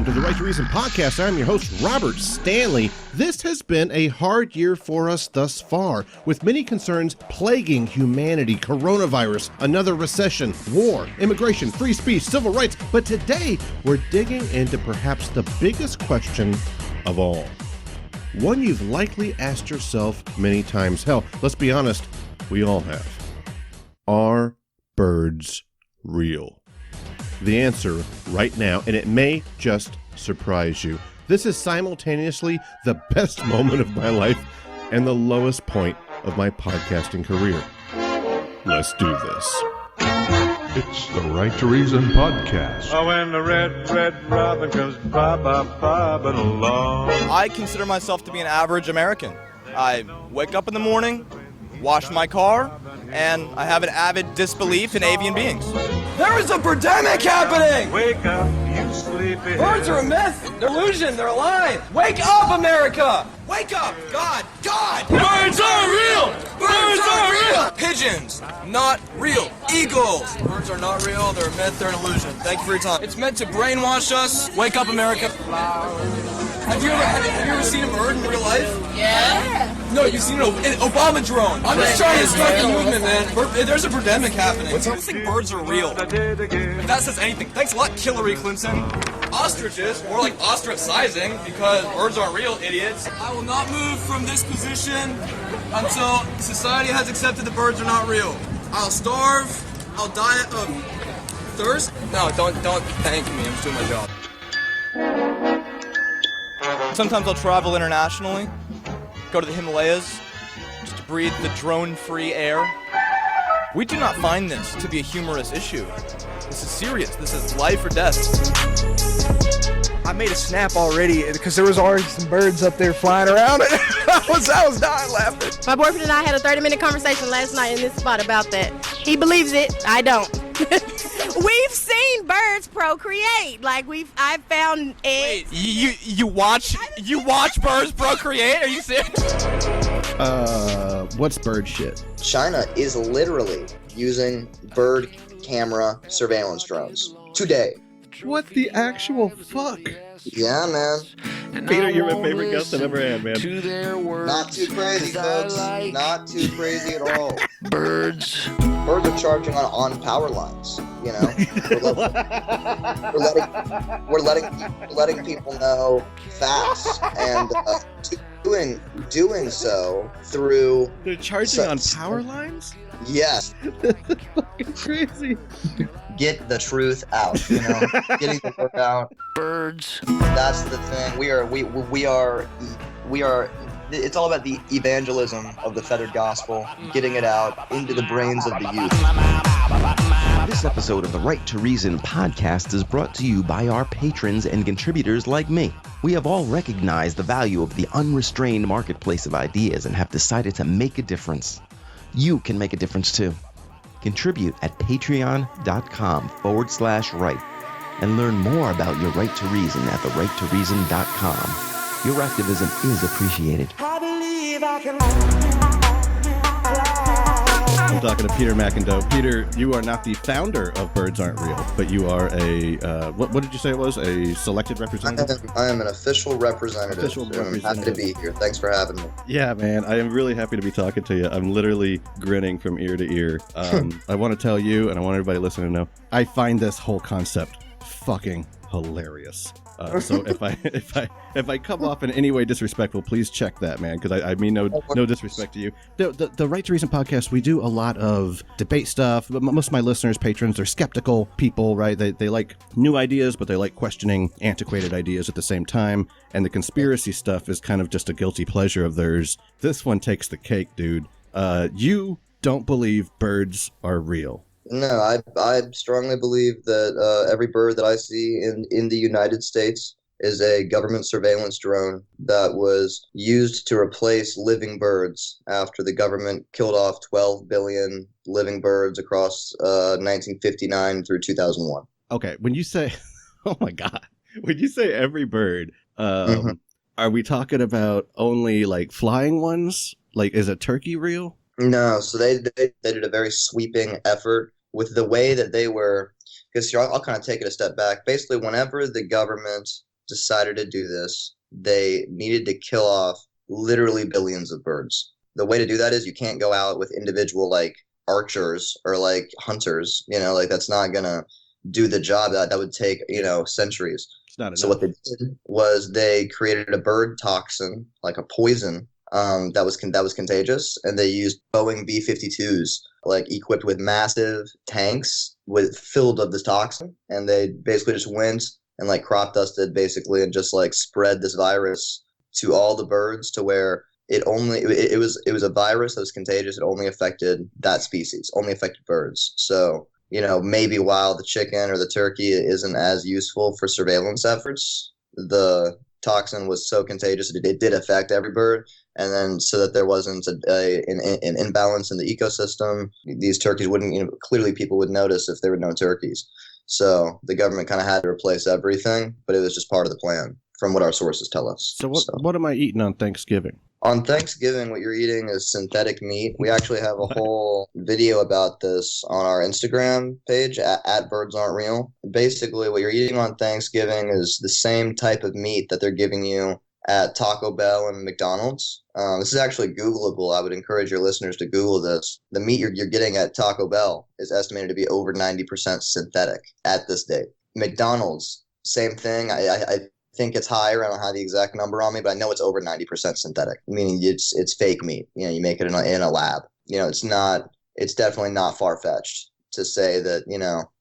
welcome to the Right to Reason podcast. I'm your host, Robert Stanley. This has been a hard year for us thus far, with many concerns plaguing humanity: coronavirus, another recession, war, immigration, free speech, civil rights. But today, we're digging into perhaps the biggest question of all. One you've likely asked yourself many times. Hell, let's be honest, we all have. Are birds real? The answer right now, and it may just surprise you. This is simultaneously the best moment of my life and the lowest point of my podcasting career. Let's do this. It's the Right to Reason podcast. Oh, when the red robin comes bobbing along. I consider myself to be an average American. I wake up in the morning, wash my car, and I have an avid disbelief in avian beings. There is a pandemic happening! Wake up, you sleepy. Birds are a myth, an illusion, they're alive! Wake up, America! Wake up! God! Birds are real! Birds are real! Pigeons, not real. Eagles! Birds are not real, they're a myth, they're an illusion. Thank you for your time. It's meant to brainwash us. Wake up, America. Have you ever seen a bird in real life? Yeah. No, you've seen an Obama drone. I'm just trying to start the movement, man. There's a pandemic happening. I don't think birds are real. If that says anything, thanks a lot, Hillary Clinton. Ostriches, more like ostracizing, because birds aren't real, idiots. I will not move from this position until society has accepted the birds are not real. I'll starve. I'll die of thirst. No, don't thank me. I'm just doing my job. Sometimes I'll travel internationally, go to the Himalayas, just to breathe the drone-free air. We do not find this to be a humorous issue. This is serious. This is life or death. I made a snap already because there was already some birds up there flying around. I was dying laughing. My boyfriend and I had a 30-minute conversation last night in this spot about that. He believes it. I don't. We've seen birds procreate. I've found eggs. You watch birds procreate? Are you serious? What's bird shit? China is literally using bird camera surveillance drones today. What the actual fuck? Yeah, man. Peter, you're my favorite guest I've ever had, man. Not too crazy, folks. Not too crazy at all. Birds. Birds are charging on power lines. You know, we're letting people know facts, and doing so through. They're charging on power lines? Yes. That's fucking crazy. Get the truth out, you know, getting the word out. Birds. That's the thing. We are. It's all about the evangelism of the fettered gospel, getting it out into the brains of the youth. This episode of the Right to Reason podcast is brought to you by our patrons and contributors like me. We have all recognized the value of the unrestrained marketplace of ideas and have decided to make a difference. You can make a difference too. Contribute at patreon.com/right and learn more about your right to reason at therighttoreason.com. Your activism is appreciated. I'm talking to Peter McIndoe. Peter, you are not the founder of Birds Aren't Real, but you are a, what did you say it was? A selected representative? I am an official representative. I'm happy to be here. Thanks for having me. Yeah, man. I am really happy to be talking to you. I'm literally grinning from ear to ear. I want to tell you, and I want everybody listening to know, I find this whole concept fucking hilarious. So if I come off in any way disrespectful, please check that, man, because I mean no disrespect to you. The Right to Reason podcast, we do a lot of debate stuff. But most of my listeners, patrons, they're skeptical people, right? They like new ideas, but they like questioning antiquated ideas at the same time. And the conspiracy stuff is kind of just a guilty pleasure of theirs. This one takes the cake, dude. You don't believe birds are real. No, I strongly believe that every bird that I see in the United States is a government surveillance drone that was used to replace living birds after the government killed off 12 billion living birds across 1959 through 2001. Okay, when you say, oh my God, when you say every bird, are we talking about only like flying ones? Like, is a turkey real? No, so they did a very sweeping effort with the way that they were, because I'll kind of take it a step back. Basically, whenever the government decided to do this, they needed to kill off literally billions of birds. The way to do that is you can't go out with individual like archers or like hunters, like that's not gonna do the job. That would take, centuries. It's not enough. So what they did was they created a bird toxin, like a poison, that was contagious, and they used Boeing B-52s, like equipped with massive tanks filled of this toxin, and they basically just went and like crop dusted basically and just like spread this virus to all the birds to where it was a virus that was contagious. It only affected that species, only affected birds. So, maybe while the chicken or the turkey isn't as useful for surveillance efforts, the toxin was so contagious that it did affect every bird. And then so that there wasn't an imbalance in the ecosystem, these turkeys wouldn't, clearly people would notice if there were no turkeys. So the government kind of had to replace everything, but it was just part of the plan from what our sources tell us. So what am I eating on Thanksgiving? On Thanksgiving, what you're eating is synthetic meat. We actually have a whole video about this on our Instagram page, at Birds Aren't Real. Basically, what you're eating on Thanksgiving is the same type of meat that they're giving you at Taco Bell and McDonald's. This is actually Googleable. I would encourage your listeners to Google this. The meat you're getting at Taco Bell is estimated to be over 90% synthetic at this date. McDonald's, same thing. I think it's higher. I don't have the exact number on me, but I know it's over 90% synthetic, meaning it's fake meat. You make it in a lab. It's definitely not far-fetched to say that,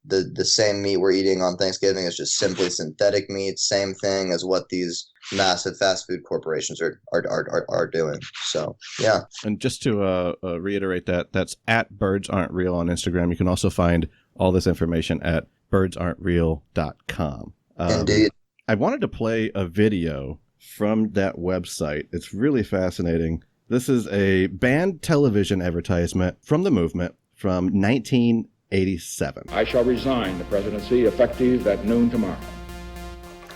the same meat we're eating on Thanksgiving is just simply synthetic meat, same thing as what these massive fast food corporations are doing. So, yeah. And just to reiterate that's at Birds Aren't Real on Instagram. You can also find all this information at birdsaren'treal.com. Indeed. I wanted to play a video from that website. It's really fascinating. This is a banned television advertisement from the movement from 1987. I shall resign the presidency effective at noon tomorrow.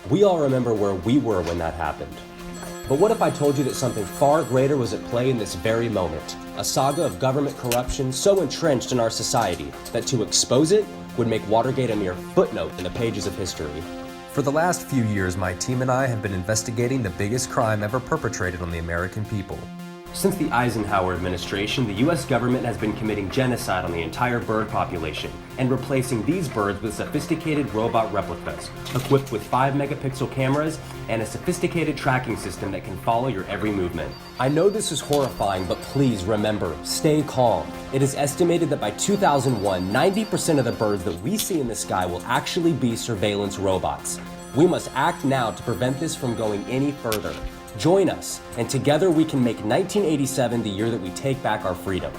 We all remember where we were when that happened. But what if I told you that something far greater was at play in this very moment? A saga of government corruption so entrenched in our society that to expose it would make Watergate a mere footnote in the pages of history. For the last few years, my team and I have been investigating the biggest crime ever perpetrated on the American people. Since the Eisenhower administration, the U.S. government has been committing genocide on the entire bird population and replacing these birds with sophisticated robot replicas, equipped with 5-megapixel cameras and a sophisticated tracking system that can follow your every movement. I know this is horrifying, but please remember, stay calm. It is estimated that by 2001, 90% of the birds that we see in the sky will actually be surveillance robots. We must act now to prevent this from going any further. Join us, and together we can make 1987 the year that we take back our freedom.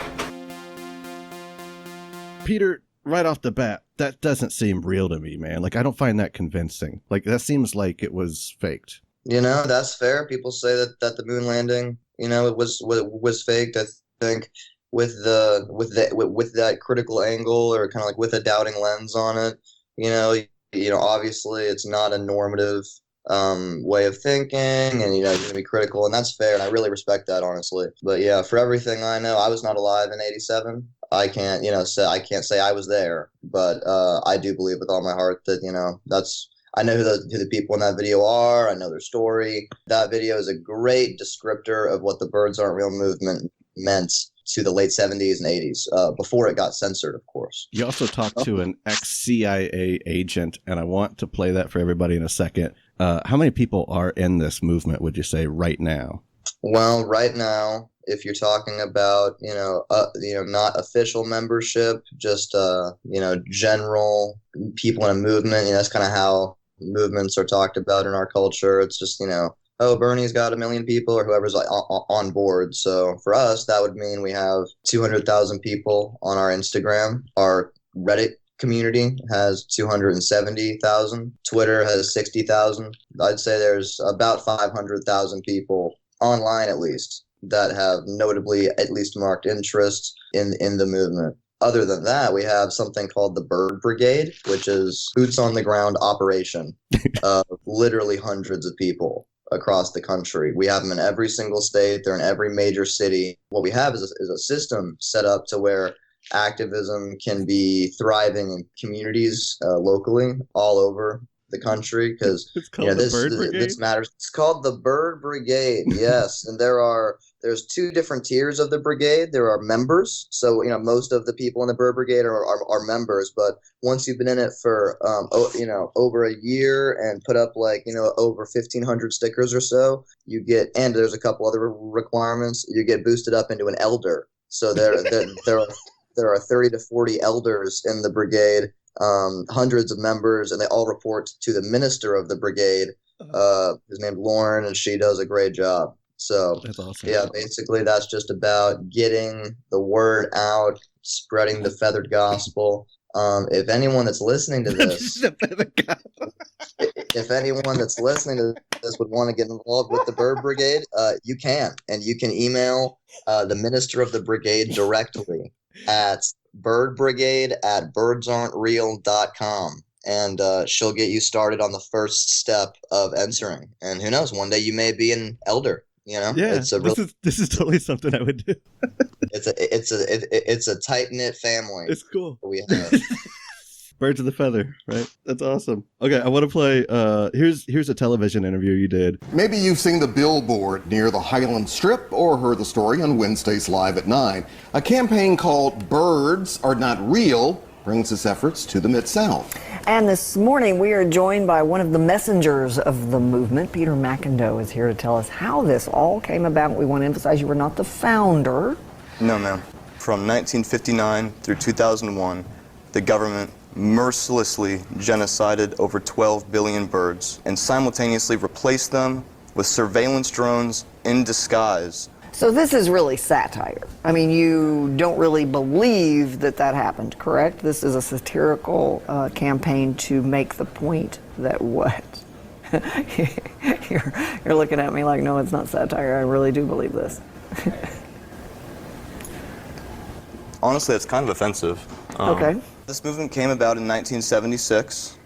Peter, right off the bat, that doesn't seem real to me, man. Like, I don't find that convincing. Like, that seems like it was faked. That's fair. People say that the moon landing, it was faked. I think with that critical angle, or kind of like with a doubting lens on it, obviously it's not a normative way of thinking, and you're gonna be critical, and that's fair, and I really respect that, honestly. But yeah, for everything I know, I was not alive in '87. I can't say I was there, but I do believe with all my heart that I know who the people in that video are. I know their story. That video is a great descriptor of what the Birds Aren't Real movement meant to the late 70s and 80s, before it got censored, of course. You also talked to an ex-CIA agent, and I want to play that for everybody in a second. How many people are in this movement, would you say, right now? Well, right now, if you're talking about, not official membership, just, general people in a movement, that's kind of how movements are talked about in our culture. It's just, Bernie's got 1 million people, or whoever's on board. So for us, that would mean we have 200,000 people on our Instagram. Our Reddit community has 270,000. Twitter has 60,000. I'd say there's about 500,000 people online, at least, that have notably at least marked interest in the movement. Other than that, we have something called the Bird Brigade, which is boots on the ground operation of literally hundreds of people across the country. We have them in every single state. They're in every major city. What we have is a system set up to where activism can be thriving in communities locally all over the country, because It's called the Bird Brigade? this matters. It's called the Bird Brigade, yes. And there's 2 different tiers of the brigade. There are members, so most of the people in the Bird Brigade are members. But once you've been in it for over a year and put up over 1,500 stickers or so, you get, and there's a couple other requirements. You get boosted up into an elder. So there are 30 to 40 elders in the brigade, hundreds of members, and they all report to the minister of the brigade, who's named Lauren, and she does a great job. So That's awesome. yeah, basically that's just about getting the word out, spreading the feathered gospel. If anyone that's listening to this, if anyone that's listening to this would want to get involved with the Bird Brigade, you can, and you can email the minister of the brigade directly at birdbrigade@birdsaren'treal.com, and she'll get you started on the first step of entering. And who knows, one day you may be an elder. Yeah, it's a this is totally something I would do. it's a tight knit family. It's cool. We have. Birds of the feather, right? That's awesome. Okay, I want to play. Here's a television interview you did. Maybe you've seen the billboard near the Highland Strip or heard the story on Wednesdays Live at 9. A campaign called Birds Are Not Real brings its efforts to the Mid-South. And this morning we are joined by one of the messengers of the movement. Peter McIndoe is here to tell us how this all came about. We want to emphasize you were not the founder. No, ma'am. From 1959 through 2001, the government mercilessly genocided over 12 billion birds and simultaneously replaced them with surveillance drones in disguise. So this is really satire. I mean, you don't really believe that happened, correct? This is a satirical campaign to make the point that what? You're looking at me like, no, it's not satire. I really do believe this. Honestly, it's kind of offensive. Okay. This movement came about in 1976,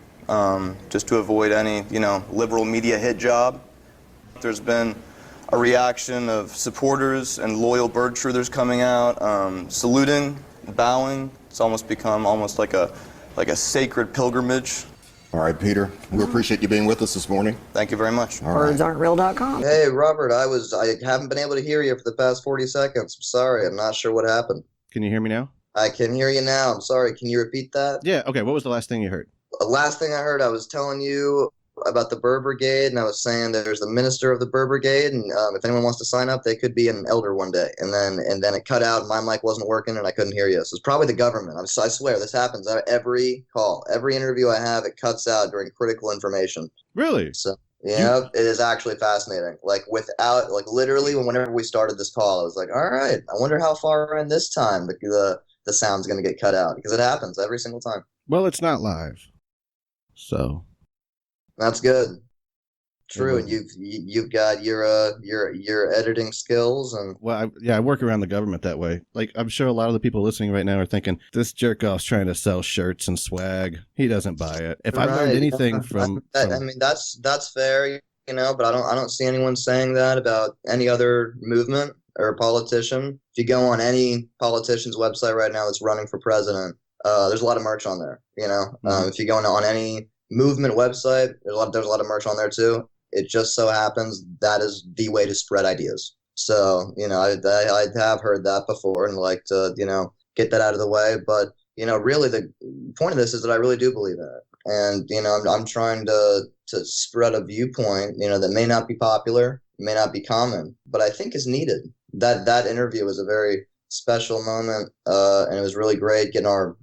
just to avoid any, liberal media hit job. There's been a reaction of supporters and loyal bird truthers coming out, saluting, bowing. It's almost become like a sacred pilgrimage. All right, Peter, we appreciate you being with us this morning. Thank you very much. Birdsaren'treal.com. Hey, Robert, I haven't been able to hear you for the past 40 seconds. I'm sorry, I'm not sure what happened. Can you hear me now? I can hear you now. I'm sorry. Can you repeat that? Yeah. Okay. What was the last thing you heard? The last thing I heard, I was telling you about the Bird Brigade, and I was saying that there's the minister of the Bird Brigade, and if anyone wants to sign up, they could be an elder one day. And then it cut out, and my mic wasn't working, and I couldn't hear you. So it's probably the government. I swear, this happens at every call. Every interview I have, it cuts out during critical information. Really? So yeah, it is actually fascinating. Literally, whenever we started this call, I was like, all right, I wonder how far in this time the sound's going to get cut out, because it happens every single time. Well, it's not live, so that's good. True, and you've got your editing skills, and I work around the government that way. Like, I'm sure a lot of the people listening right now are thinking, this jerk off's trying to sell shirts and swag. He doesn't buy it. If I've learned anything from I mean, that's fair, but I don't see anyone saying that about any other movement or politician. If you go on any politician's website right now that's running for president, there's a lot of merch on there. If you go on any movement website, there's a lot of merch on there too. It just so happens that is the way to spread ideas. So I have heard that before and like to get that out of the way. But really the point of this is that I really do believe in it, and I'm trying to spread a viewpoint that may not be popular, may not be common, but I think is needed. That interview was a very special moment, and it was really great getting our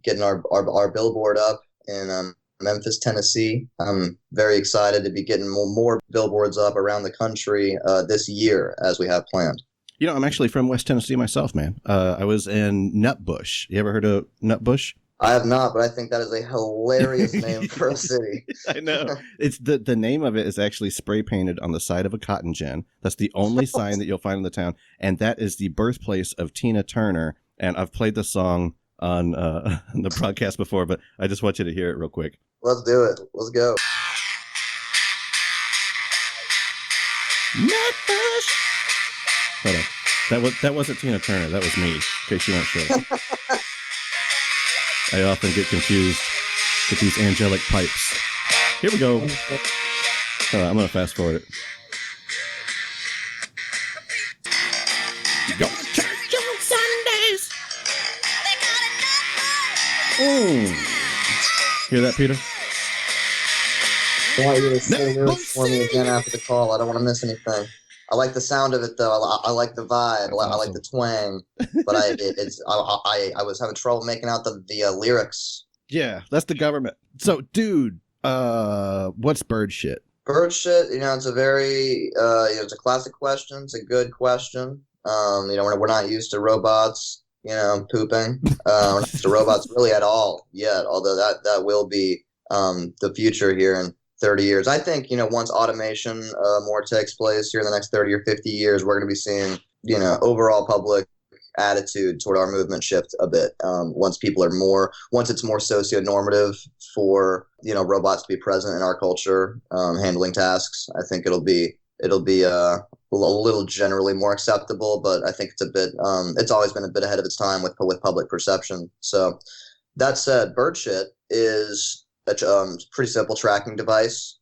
billboard up in Memphis, Tennessee. I'm very excited to be getting more billboards up around the country this year as we have planned. I'm actually from West Tennessee myself, man. I was in Nutbush. You ever heard of Nutbush? I have not, but I think that is a hilarious name for a city. I know. It's the name of it is actually spray painted on the side of a cotton gin. That's the only sign that you'll find in the town, and that is the birthplace of Tina Turner. And I've played the song on the broadcast before, but I just want you to hear it real quick. Let's do it. Let's go. Nutbush. Hold on. That wasn't Tina Turner. That was me. In case you weren't sure. I often get confused with these angelic pipes. Here we go. I'm going to fast forward it. Go to church on Sundays. Hear that, Peter? I want you to sing lyrics for me again after the call. I don't want to miss anything. I like the sound of it, though. I like the vibe. I like the twang. But I was having trouble making out the lyrics. Yeah, that's the government. So, dude, what's bird shit? Bird shit, it's a very, it's a classic question. It's a good question. We're not used to robots, pooping. We're not used to robots really at all yet, although that will be the future here in 30 years. I think, once automation more takes place here in the next 30 or 50 years, we're going to be seeing, overall public attitude toward our movement shift a bit. Once it's more socio-normative for, robots to be present in our culture, handling tasks, I think it'll be a little generally more acceptable, but I think it's always been a bit ahead of its time with public perception. So that said, bird shit is a pretty simple tracking device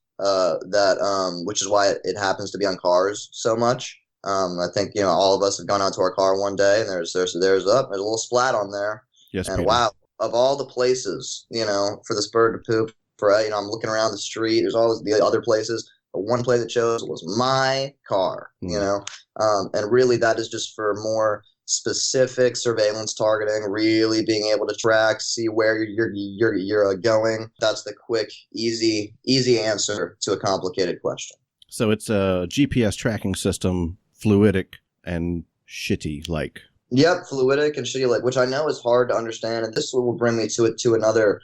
which is why it happens to be on cars so much. I think all of us have gone out to our car one day and there's a little splat on there. Yes, and Peter. Wow, of all the places for this bird to poop, I'm looking around the street. There's always the other places. But one place it chose was my car. And really that is just for more specific surveillance targeting, really being able to track, see where you're going. That's the quick, easy answer to a complicated question. So it's a GPS tracking system, fluidic and shitty like. Yep, fluidic and shitty like, which I know is hard to understand, and this will bring me to another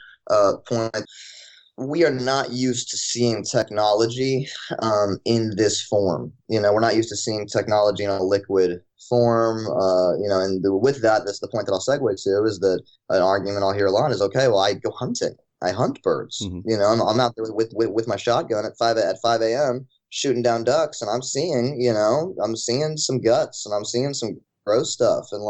point. We are not used to seeing technology in this form. We're not used to seeing technology in a liquid form. And with that, that's the point that I'll segue to, is that an argument I'll hear a lot is, okay, well, I go hunting. I hunt birds. Mm-hmm. I'm out there with my shotgun at 5 a.m. shooting down ducks, and I'm seeing some guts, and I'm seeing some gross stuff, and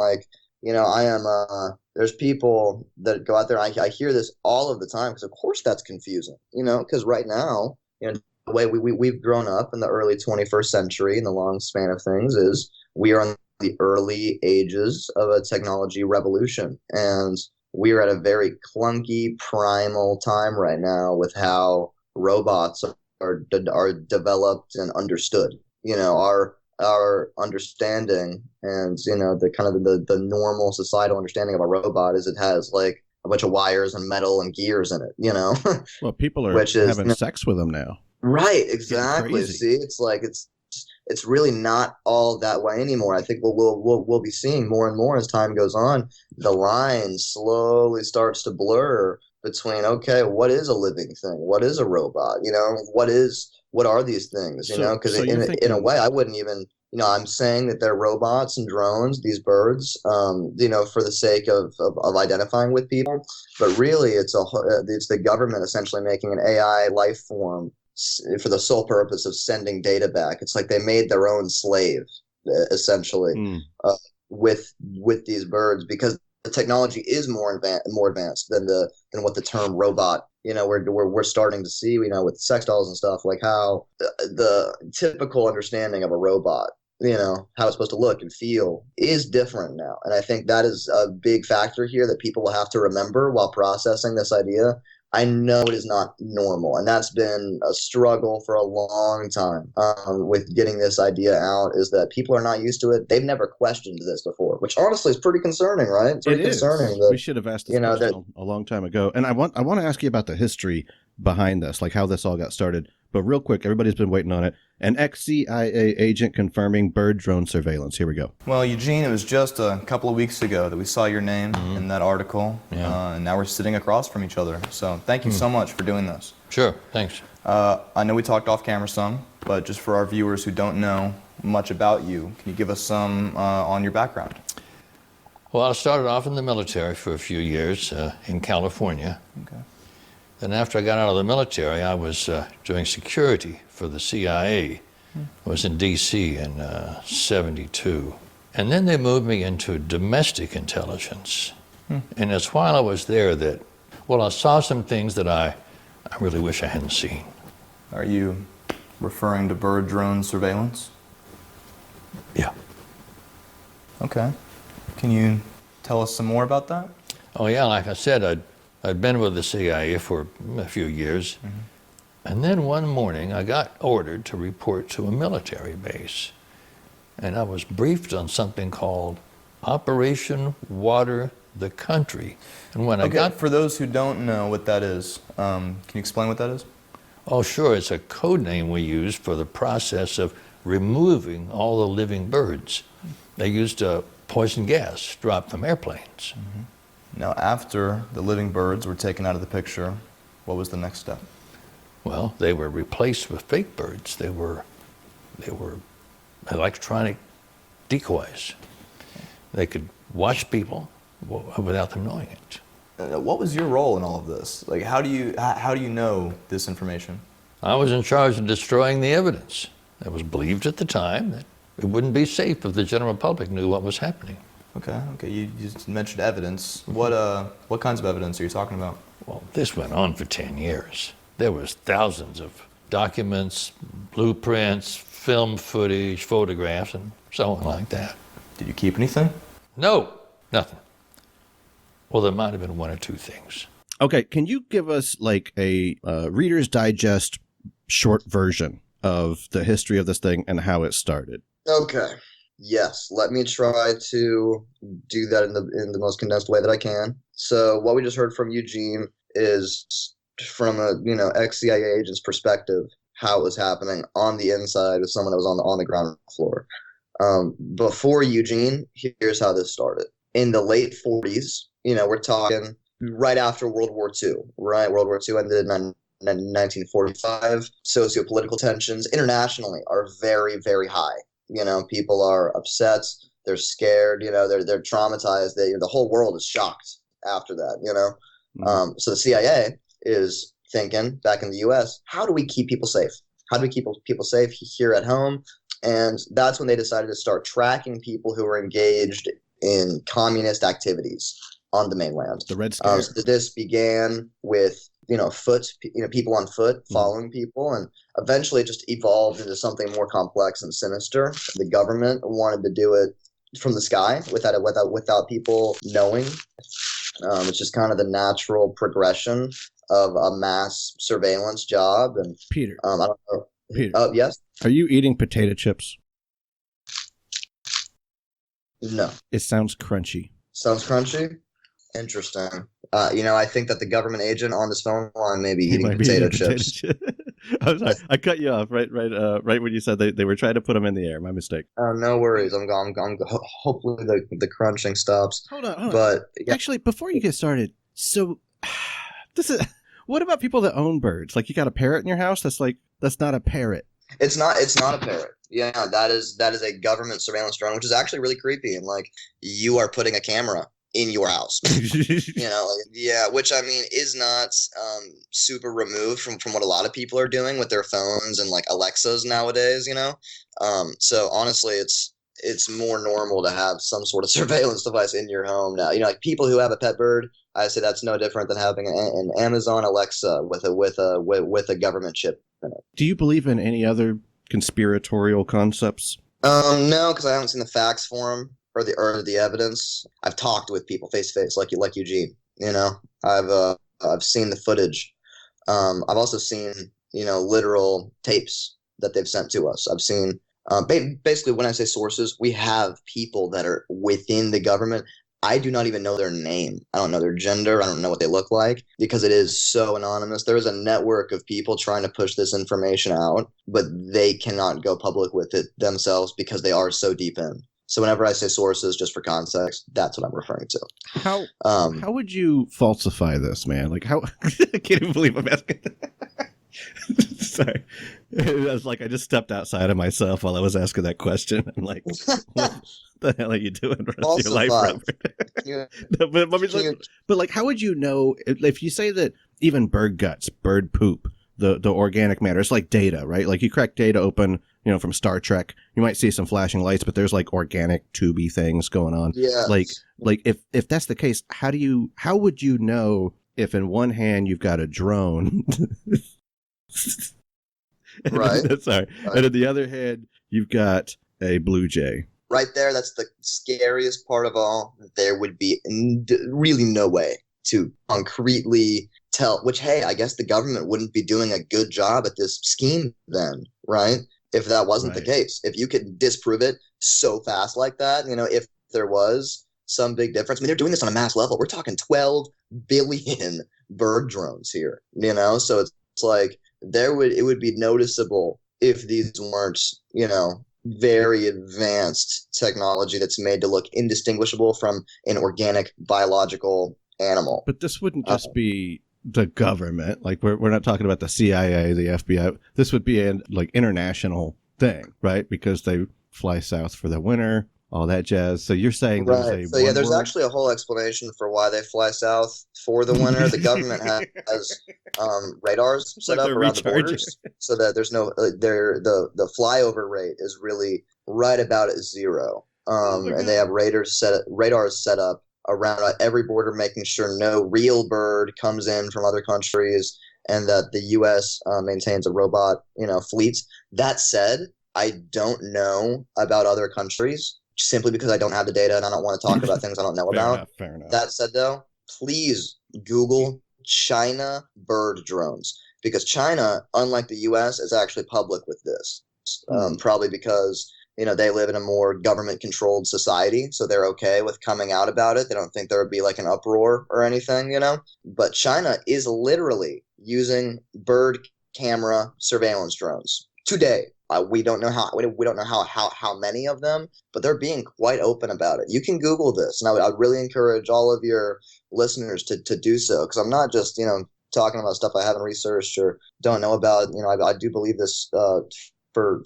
there's people that go out there, and I hear this all of the time, because of course that's confusing, because right now, the way we've grown up in the early 21st century, in the long span of things, is we are in the early ages of a technology revolution, and we are at a very clunky, primal time right now with how robots are developed and understood. Our understanding and the kind of the normal societal understanding of a robot is it has like a bunch of wires and metal and gears in it. Well, people are having sex with them now. Right, exactly. See, it's like it's really not all that way anymore. I think we'll be seeing more and more as time goes on. The line slowly starts to blur between, okay, what is a living thing? What is a robot? What are these things? Because in a way, I wouldn't even, I'm saying that they're robots and drones, these birds, for the sake of identifying with people. But really, it's the government essentially making an AI life form for the sole purpose of sending data back. It's like they made their own slave, essentially, with these birds, because the technology is more advanced than what the term robot. We're starting to see, with sex dolls and stuff, like how the typical understanding of a robot, how it's supposed to look and feel, is different now. And I think that is a big factor here that people will have to remember while processing this idea. I know it is not normal, and that's been a struggle for a long time with getting this idea out, is that people are not used to it. They've never questioned this before, which honestly is pretty concerning, right? It's pretty concerning. We should have asked this question a long time ago. And I want to ask you about the history behind this, like how this all got started. But real quick, everybody's been waiting on it. An ex-CIA agent confirming bird drone surveillance. Here we go. Well, Eugene, it was just a couple of weeks ago that we saw your name in that article, and now we're sitting across from each other. So thank you so much for doing this. Sure, thanks. I know we talked off camera some, but just for our viewers who don't know much about you, can you give us some on your background? Well, I started off in the military for a few years in California. Okay. Then after I got out of the military, I was doing security for the CIA. I was in D.C. in 72. And then they moved me into domestic intelligence. And it's while I was there that, I saw some things that I really wish I hadn't seen. Are you referring to bird drone surveillance? Yeah. Okay. Can you tell us some more about that? Oh yeah, like I said, I'd been with the CIA for a few years. And then one morning I got ordered to report to a military base. And I was briefed on something called Operation Water the Country. And when I got... For those who don't know what that is, can you explain what that is? Oh sure, it's a code name we use for the process of removing all the living birds. They used poison gas dropped from airplanes. Now, after the living birds were taken out of the picture, what was the next step? Well, they were replaced with fake birds. They were electronic decoys. They could watch people without them knowing it. What was your role in all of this? Like, how do you know this information? I was in charge of destroying the evidence. It was believed at the time that it wouldn't be safe if the general public knew what was happening. Okay. You just mentioned evidence. What kinds of evidence are you talking about? Well, this went on for 10 years. There was thousands of documents, blueprints, film footage, photographs, and so on like that. Did you keep anything? No, nothing. Well, there might have been one or two things. Okay, can you give us like a Reader's Digest short version of the history of this thing and how it started? Okay. Yes, let me try to do that in the most condensed way that I can. So what we just heard from Eugene is from a ex-CIA agent's perspective how it was happening on the inside of someone that was on the ground floor. Before Eugene, here's how this started. In the late 40s, we're talking right after World War II, right? World War II ended in 1945. Sociopolitical tensions internationally are very, very high. People are upset, they're scared, they're traumatized. The whole world is shocked after that, So the CIA is thinking back in the US, how do we keep people safe? How do we keep people safe here at home? And that's when they decided to start tracking people who were engaged in communist activities on the mainland. The Red Scare. So this began with people on foot following people, and eventually it just evolved into something more complex and sinister. The government wanted to do it from the sky without people knowing. It's just kind of the natural progression of a mass surveillance job. And Peter, I don't know. Peter, yes. Are you eating potato chips? No. It sounds crunchy. Sounds crunchy? Interesting. I think that the government agent on this phone line may be eating potato chips. I'm sorry. I cut you off right when you said they were trying to put them in the air. My mistake. No worries. I'm hopefully the crunching stops. Hold on. But actually, before you get started, so what about people that own birds? Like, you got a parrot in your house? That's not a parrot. It's not a parrot. Yeah, that is a government surveillance drone, which is actually really creepy. And like, you are putting a camera in your house, which I mean is not super removed from what a lot of people are doing with their phones and like Alexas nowadays, so honestly it's more normal to have some sort of surveillance device in your home now. Like people who have a pet bird, I say that's no different than having an Amazon Alexa with a government chip in it. Do you believe in any other conspiratorial concepts? No, because I haven't seen the facts for them or the evidence. I've talked with people face to face, like Eugene. I've seen the footage. I've also seen literal tapes that they've sent to us. I've seen basically, when I say sources, we have people that are within the government. I do not even know their name. I don't know their gender. I don't know what they look like because it is so anonymous. There is a network of people trying to push this information out, but they cannot go public with it themselves because they are so deep in. So whenever I say sources, just for context, that's what I'm referring to. How would you falsify this, man? Like, how? I can't even believe I'm asking. Sorry, it was like I just stepped outside of myself while I was asking that question. I'm like, what the hell are you doing for the rest of your life, Robert? But like, how would you know if you say that even bird guts, bird poop, the organic matter, it's like data, right? Like you crack data open, from Star Trek, you might see some flashing lights, but there's like organic tubey things going on. Yeah. Like if that's the case, how would you know if in one hand you've got a drone Right. Sorry. And on the other hand, you've got a blue jay. Right there, that's the scariest part of all. There would be really no way to concretely tell, which, hey, I guess the government wouldn't be doing a good job at this scheme then, right? If that wasn't the case. If you could disprove it so fast like that, if there was some big difference. I mean, they're doing this on a mass level. We're talking 12 billion bird drones here, So it's like it would be noticeable if these weren't, very advanced technology that's made to look indistinguishable from an organic biological animal. But this wouldn't just be the government. Like we're not talking about the CIA, the FBI. This would be an international thing, right? Because they fly south for the winter, all that jazz. So you're saying there's actually a whole explanation for why they fly south for the winter. The government has radars set up around the borders, so that there's no the flyover rate is really right about at zero. And they have radars set up around every border, making sure no real bird comes in from other countries, and that the U.S. Maintains a robot fleet. That said, I don't know about other countries, simply because I don't have the data and I don't want to talk about things I don't know about. Fair enough. That said, though, please Google China bird drones, because China, unlike the U.S., is actually public with this. Probably because they live in a more government-controlled society, so they're okay with coming out about it. They don't think there would be like an uproar or anything, But China is literally using bird camera surveillance drones today. We don't know how many of them, but they're being quite open about it. You can Google this, and I'd really encourage all of your listeners to do so, because I'm not just talking about stuff I haven't researched or don't know about. I do believe this for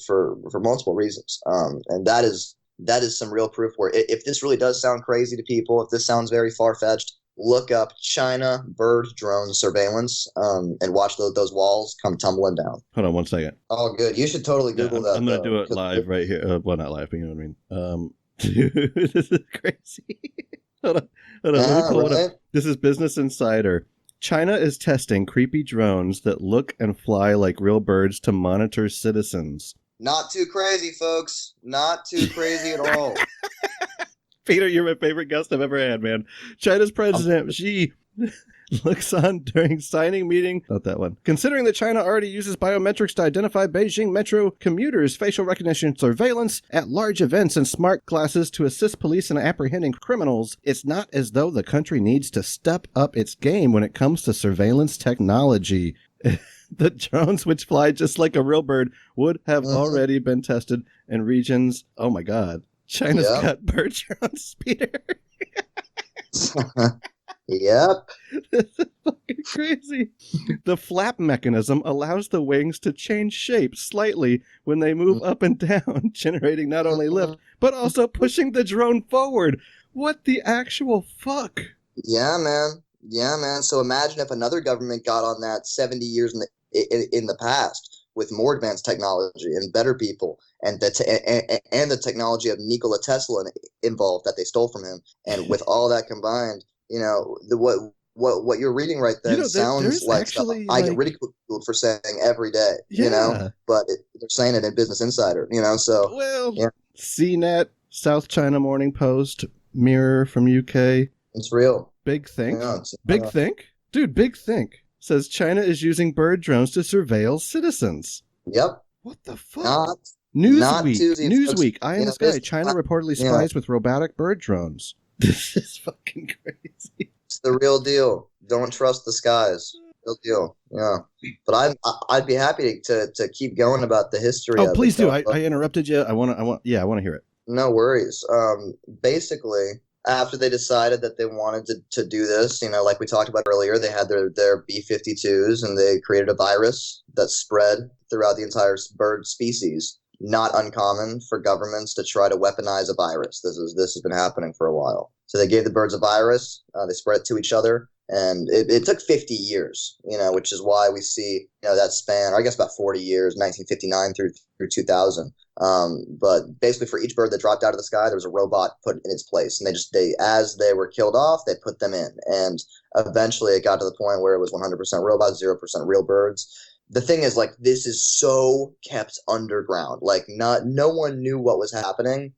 multiple reasons, and that is some real proof where if this really does sound crazy to people, if this sounds very far-fetched, look up China bird drone surveillance and watch those walls come tumbling down. Hold on one second. Oh, good. You should totally Google that. I'm going to do it live right here. Well, not live, but you know what I mean. Dude, this is crazy. Hold on. Let me pull it up. This is Business Insider. China is testing creepy drones that look and fly like real birds to monitor citizens. Not too crazy, folks. Not too crazy at all. Peter, you're my favorite guest I've ever had, man. China's president, Xi, looks on during signing meeting. Not that one. Considering that China already uses biometrics to identify Beijing metro commuters, facial recognition surveillance at large events, and smart glasses to assist police in apprehending criminals, it's not as though the country needs to step up its game when it comes to surveillance technology. The drones, which fly just like a real bird, would have already been tested in regions. Oh my God. China's got bird drones, Peter. Yep. This is fucking crazy. The flap mechanism allows the wings to change shape slightly when they move up and down, generating not only lift, but also pushing the drone forward. What the actual fuck? Yeah, man. So imagine if another government got on that 70 years in the past with more advanced technology and better people, and the technology of Nikola Tesla involved that they stole from him, and with all that combined, what you're reading right then sounds like stuff I get ridiculed for saying every day, but they're saying it in Business Insider, so CNET, South China Morning Post, Mirror from UK. It's real. Big Think. Big Think? Dude, Big Think says China is using bird drones to surveil citizens. Yep. What the fuck? Newsweek. Eye in the sky. China reportedly spies with robotic bird drones. This is fucking crazy. It's the real deal. Don't trust the skies. Real deal. Yeah. But I'd be happy to keep going about the history. Oh, please do. I interrupted you. I want to hear it. No worries. Basically, after they decided that they wanted to do this, like we talked about earlier, they had their B-52s, and they created a virus that spread throughout the entire bird species. Not uncommon for governments to try to weaponize a virus. This has been happening for a while. So they gave the birds a virus, they spread it to each other, and it took 50 years, which is why we see, that span, or I guess about 40 years, 1959 through 2000. But basically for each bird that dropped out of the sky, there was a robot put in its place, and as they were killed off, they put them in. And eventually it got to the point where it was 100% robots, 0% real birds. the thing is, like, this is so kept underground. Like, no one knew what was happening,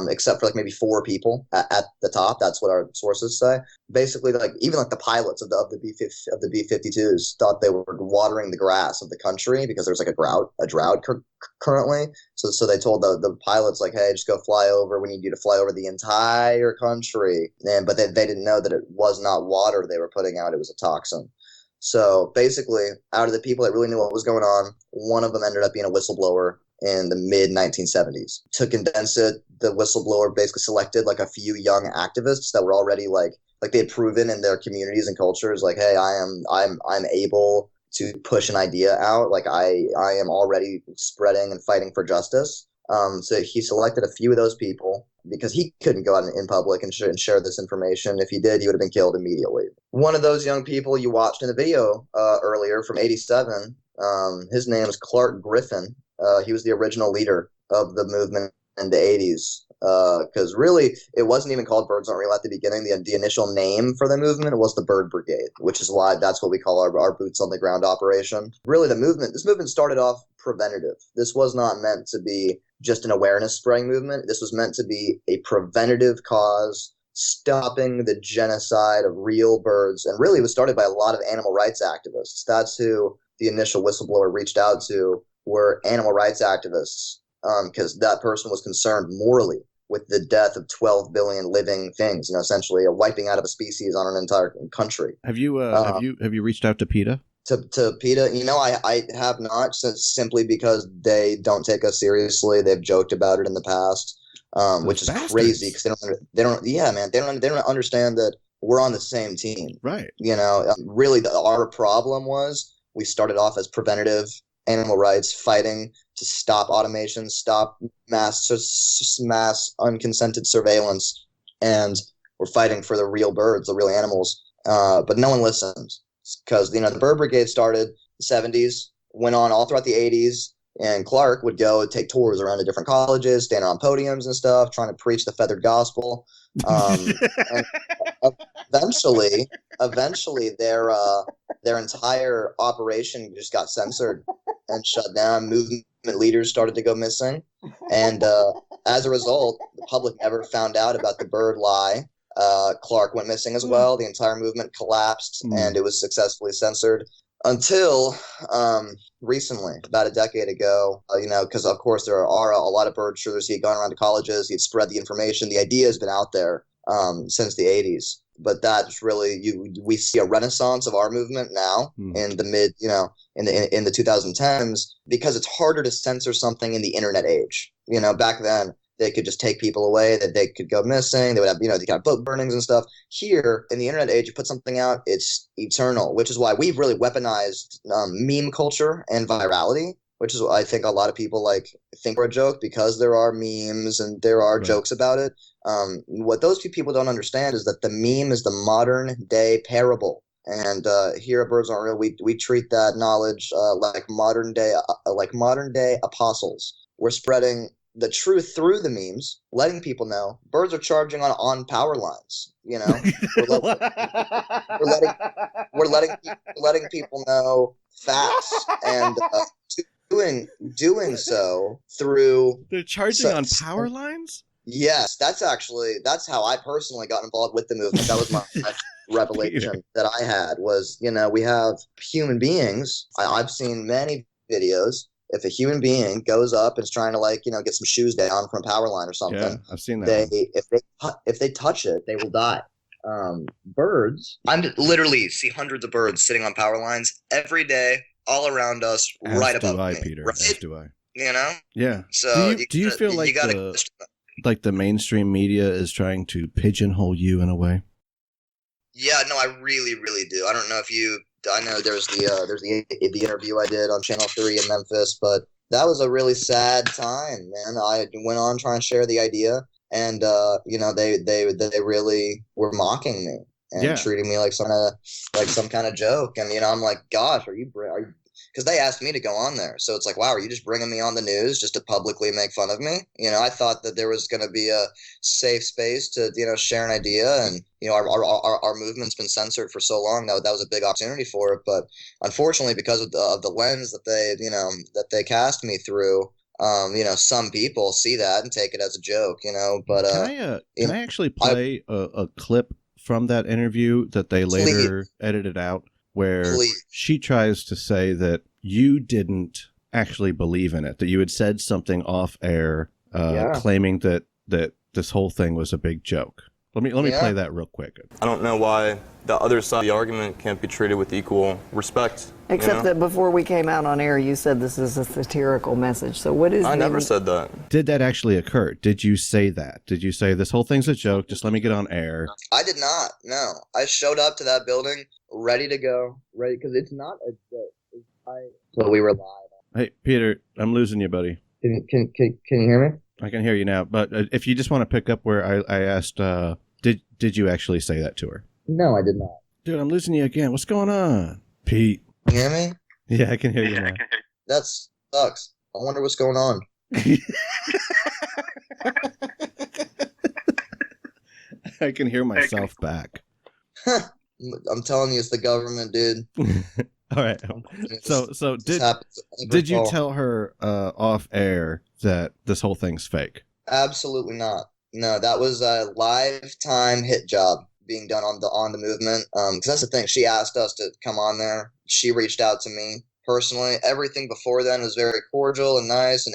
except for like maybe 4 people at the top. That's what our sources say. Basically, like even like the pilots of the B-52s thought they were watering the grass of the country because there's like a drought currently. So they told the pilots, like, hey, just go fly over. We need you to fly over the entire country. But they didn't know that it was not water they were putting out. It was a toxin. So basically, out of the people that really knew what was going on, one of them ended up being a whistleblower in the mid-1970s. To condense it, the whistleblower basically selected like a few young activists that were already like they had proven in their communities and cultures, like, hey, I'm able to push an idea out. Like I am already spreading and fighting for justice. So he selected a few of those people because he couldn't go out in public and share this information. If he did, he would have been killed immediately. One of those young people you watched in the video earlier from '87, his name is Clark Griffin. He was the original leader of the movement in the 80s. Because really, it wasn't even called Birds Aren't Real at the beginning. The initial name for the movement was the Bird Brigade, which is why that's what we call our boots on the ground operation. Really, this movement started off preventative. This was not meant to be just an awareness spreading movement. This was meant to be a preventative cause, stopping the genocide of real birds. And really, it was started by a lot of animal rights activists. That's who the initial whistleblower reached out to, were animal rights activists, because that person was concerned morally with the death of 12 billion living things, essentially a wiping out of a species on an entire country. Have you reached out to PETA? To PETA, I have not, simply because they don't take us seriously. They've joked about it in the past, which is crazy because they don't understand that we're on the same team. Right. Really, our problem was we started off as preventative animal rights, fighting to stop automation, stop mass unconsented surveillance, and we're fighting for the real birds, the real animals. But no one listens because the Bird Brigade started in the 70s, went on all throughout the 80s, and Clark would go take tours around to different colleges, stand on podiums and stuff, trying to preach the feathered gospel. And eventually, their entire operation just got censored and shut down. Movement leaders started to go missing, and as a result, the public never found out about the bird lie. Clark went missing as well. The entire movement collapsed, and it was successfully censored until recently, about a decade ago. Because of course there are a lot of bird truthers. He had gone around to colleges. He had spread the information. The idea has been out there since the 80s. But that's really we see a renaissance of our movement now in the mid, in the 2010s, because it's harder to censor something in the internet age. Back then they could just take people away, that they could go missing. They would have, they kind of book burnings and stuff. Here in the internet age, you put something out, it's eternal, which is why we've really weaponized meme culture and virality, which is what I think a lot of people think are a joke because there are memes and there are jokes about it. What those people don't understand is that the meme is the modern day parable. And here at Birds Aren't Real, we treat that knowledge like modern day apostles. We're spreading the truth through the memes, letting people know birds are charging on power lines. We're letting people know facts, and doing so through they're charging on power lines. Yes, that's how I personally got involved with the movement. That was my revelation that I had was, we have human beings. I've seen many videos. If a human being goes up and is trying to get some shoes down from a power line or something, yeah, I've seen that. If they touch it, they will die. Birds, I literally see hundreds of birds sitting on power lines every day, all around us, right above me. Peter. Right? As do I. Yeah. So do you feel like the mainstream media is trying to pigeonhole you in a way? Yeah, no, I really, really do. I don't know if I know there's the interview I did on Channel 3 in Memphis, but that was a really sad time, man. I went on trying to share the idea, and they really were mocking me and treating me like some kind of joke. And I'm like, gosh, are you because they asked me to go on there. So it's like, wow, are you just bringing me on the news just to publicly make fun of me? You know, I thought that there was going to be a safe space to, you know, share an idea. And, you know, our movement's been censored for so long that was a big opportunity for it. But unfortunately, because of the lens that they cast me through, you know, some people see that and take it as a joke, you know. But can I actually play a clip from that interview that they later edited out, where she tries to say that you didn't actually believe in it, that you had said something off air, claiming that this whole thing was a big joke. Let me play that real quick. I don't know why the other side of the argument can't be treated with equal respect. Except that before we came out on air, you said this is a satirical message. So what is? I never said that. Did that actually occur? Did you say that? Did you say this whole thing's a joke? Just let me get on air. I did not. No, I showed up to that building ready to go, because it's not a joke. So we were live. Hey, Peter, I'm losing you, buddy. Can you hear me? I can hear you now, but if you just want to pick up where I asked, did you actually say that to her? No, I did not. Dude, I'm losing you again. What's going on? Pete. Can you hear me? Yeah, I can hear you now. That sucks. I wonder what's going on. I can hear myself back. I'm telling you, it's the government, dude. All right. So did you tell her off air that this whole thing's fake? Absolutely not. No, that was a lifetime hit job being done on the movement. Because that's the thing. She asked us to come on there. She reached out to me personally. Everything before then was very cordial and nice,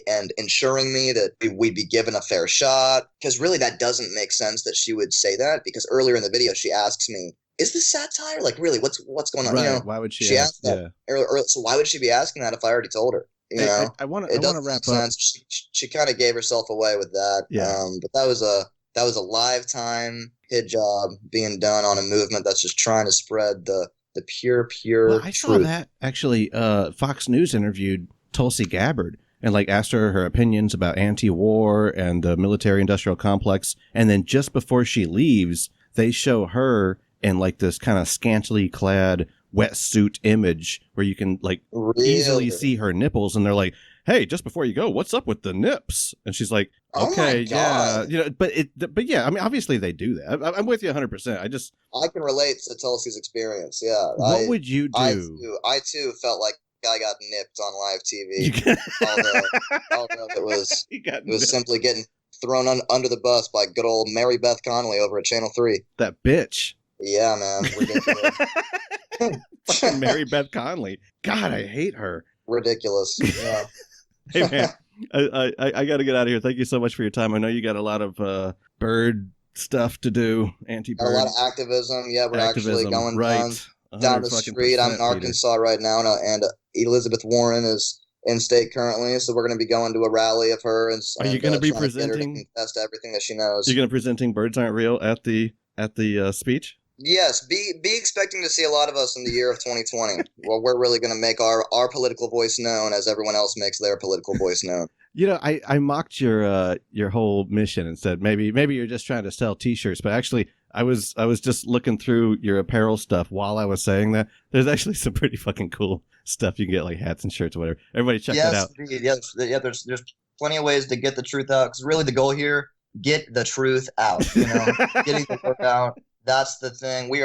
and ensuring me that we'd be given a fair shot. Because really, that doesn't make sense that she would say that. Because earlier in the video, she asks me, "Is this satire? Like, really, what's going on?" Right. You know, why would she ask that? Yeah. So why would she be asking that if I already told her? You know, I want to wrap up. She kind of gave herself away with that. Yeah. But that was a lifetime hit job being done on a movement that's just trying to spread the pure Well, I truth. saw that actually. Fox News interviewed Tulsi Gabbard and asked her opinions about anti-war and the military-industrial complex, and then just before she leaves, they show her in this kind of scantily clad wetsuit image where you can easily see her nipples, and they're like, "Hey, just before you go, what's up with the nips?" And she's like, "Okay, yeah, but yeah, I mean, obviously they do that. I'm with you 100%. I can relate to Tulsi's experience. Yeah. What would you do? I too felt like I got nipped on live TV. although it was simply getting thrown under the bus by good old Mary Beth Conley over at Channel 3. That bitch. Yeah, man. Ridiculous. Fucking Mary Beth Conley. God, I hate her. Ridiculous. Yeah. Hey, man. I got to get out of here. Thank you so much for your time. I know you got a lot of bird stuff to do. Anti-bird. A lot of activism. Yeah, we're actually going down the street. I'm in Arkansas right now, and Elizabeth Warren is in state currently, so we're going to be going to a rally of her. And are you going to be presenting? To confess to everything that she knows. You're going to be presenting "Birds Aren't Real" at the speech? Yes, be expecting to see a lot of us in the year of 2020. Well, we're really going to make our political voice known as everyone else makes their political voice known. You know, I mocked your whole mission and said maybe you're just trying to sell T-shirts, but actually I was just looking through your apparel stuff while I was saying that. There's actually some pretty fucking cool stuff you can get, like hats and shirts or whatever. Everybody check that out. Yes, there's plenty of ways to get the truth out, because really the goal here, get the truth out. You know, getting the word out. That's the thing. We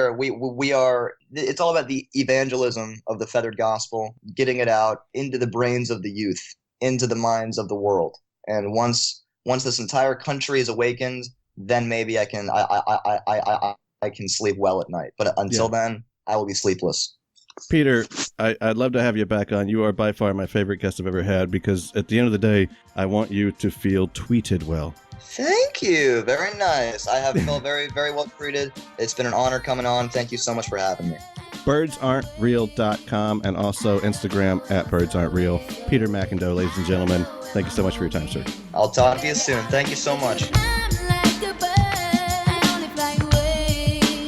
are. It's all about the evangelism of the feathered gospel, getting it out into the brains of the youth, into the minds of the world. And once this entire country is awakened, then maybe I can sleep well at night. But until then, I will be sleepless. Peter, I'd love to have you back on. You are by far my favorite guest I've ever had, because at the end of the day, I want you to feel tweeted well. Thank you. Very nice. I have felt very, very well treated. It's been an honor coming on. Thank you so much for having me. BirdsAren'tReal.com and also Instagram at BirdsAren'tReal. Peter McIndoe, ladies and gentlemen, thank you so much for your time, sir. I'll talk to you soon. Thank you so much.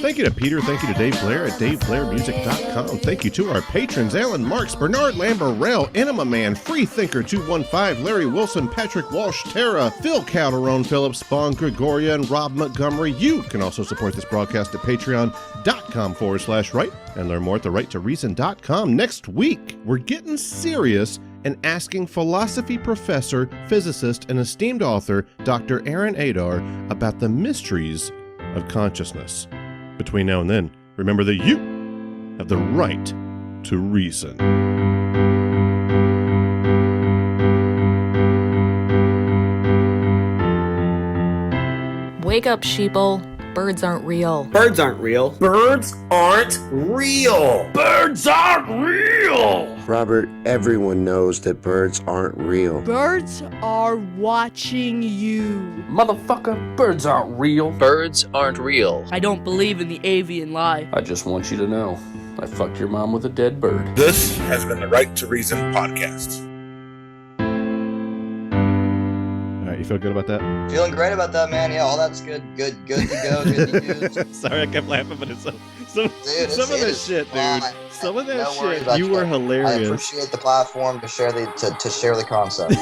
Thank Thank you to Peter. Thank you to Dave Blair at DaveBlairMusic.com. Thank you to our patrons, Alan Marks, Bernard Lamberell, Enema Man, Freethinker215, Larry Wilson, Patrick Walsh, Tara, Phil Calderon, Philip Spong, Gregoria, and Rob Montgomery. You can also support this broadcast at patreon.com/right and learn more at therighttoreason.com. Next week, we're getting serious and asking philosophy professor, physicist, and esteemed author Dr. Aaron Adar about the mysteries of consciousness. Between now and then, remember that you have the right to reason. Wake up, sheeple. Birds aren't real. Birds aren't real. Birds aren't real. Birds aren't real. Robert, everyone knows that birds aren't real. Birds are watching you. Motherfucker, birds aren't real. Birds aren't real. I don't believe in the avian lie. I just want you to know, I fucked your mom with a dead bird. This has been the Right to Reason podcast. You feel good about that? Feeling great about that, man. Yeah, all that's good to go, good to use. Sorry, I kept laughing, but it's some of that shit, dude. Some of that shit, you were hilarious. I appreciate the platform to share the concept.